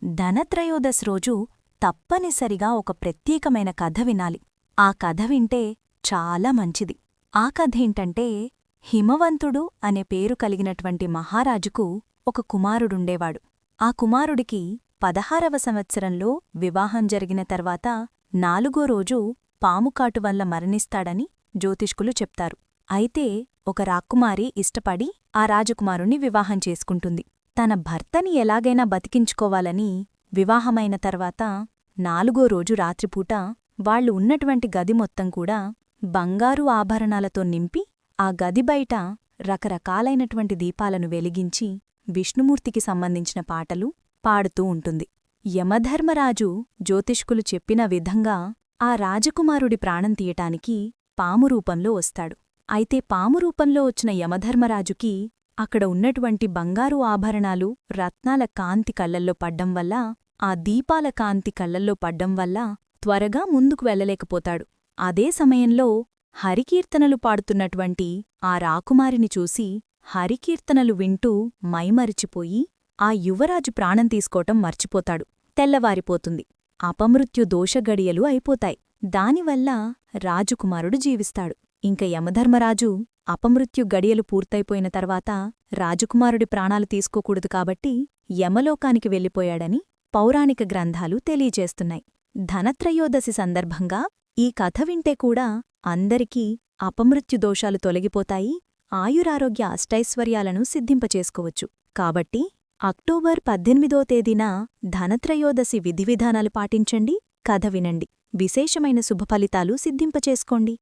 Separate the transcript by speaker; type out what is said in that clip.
Speaker 1: ధనత్రయోదశి రోజు తప్పనిసరిగా ఒక ప్రత్యేకమైన కథ వినాలి. ఆ కథ వింటే చాలా మంచిది. ఆ కథేంటంటే, హిమవంతుడు అనే పేరు కలిగినటువంటి మహారాజుకు ఒక కుమారుడుండేవాడు. ఆ కుమారుడికి 16వ సంవత్సరంలో వివాహం జరిగిన తర్వాత 4గో రోజు పాముకాటు వల్ల మరణిస్తాడని జ్యోతిష్కులు చెప్తారు. అయితే ఒక రాకుమారి ఇష్టపడి ఆ రాజకుమారుణ్ణి వివాహం చేసుకుంటుంది. తన భర్తని ఎలాగైనా బతికించుకోవాలని వివాహమైన తర్వాత 4గో రోజు రాత్రిపూట వాళ్లు ఉన్నటువంటి గది మొత్తం కూడా బంగారు ఆభరణాలతో నింపి ఆ గది బయట రకరకాలైనటువంటి దీపాలను వెలిగించి విష్ణుమూర్తికి సంబంధించిన పాటలు పాడుతూ ఉంటుంది. యమధర్మరాజు జ్యోతిష్కులు చెప్పిన విధంగా ఆ రాజకుమారుడి ప్రాణం తీయటానికి పాము రూపంలో వస్తాడు. అయితే పాము రూపంలో వచ్చిన యమధర్మరాజుకి అక్కడ ఉన్నటువంటి బంగారు ఆభరణాలు రత్నాల కాంతి కళ్లల్లో పడ్డం వల్ల, ఆ దీపాల కాంతి కళ్లల్లో పడ్డం వల్ల త్వరగా ముందుకు వెళ్లలేకపోతాడు. అదే సమయంలో హరికీర్తనలు పాడుతున్నటువంటి ఆ రాకుమారిని చూసి హరికీర్తనలు వింటూ మైమరిచిపోయి ఆ యువరాజు ప్రాణం తీసుకోవటం మర్చిపోతాడు. తెల్లవారిపోతుంది. అపమృత్యు దోషగడియలు అయిపోతాయి. దానివల్ల రాజకుమారుడు జీవిస్తాడు. ఇంక యమధర్మరాజు అపమృత్యు గడియలు పూర్తయిపోయిన తర్వాత రాజకుమారుడి ప్రాణాలు తీసుకోకూడదు కాబట్టి యమలోకానికి వెళ్ళిపోయాడని పౌరాణిక గ్రంథాలు తెలియజేస్తున్నాయి. ధనత్రయోదశి సందర్భంగా ఈ కథ వింటే కూడా అందరికీ అపమృత్యు దోషాలు తొలగిపోతాయి, ఆయురారోగ్య అష్టైశ్వర్యాలను సిద్ధింపచేసుకోవచ్చు. కాబట్టి అక్టోబర్ 18వ తేదీన ధనత్రయోదశి విధివిధానాలు పాటించండి, కథ వినండి. విశేషమైన శుభఫలితాలు సిద్ధింపచేసుకోండి.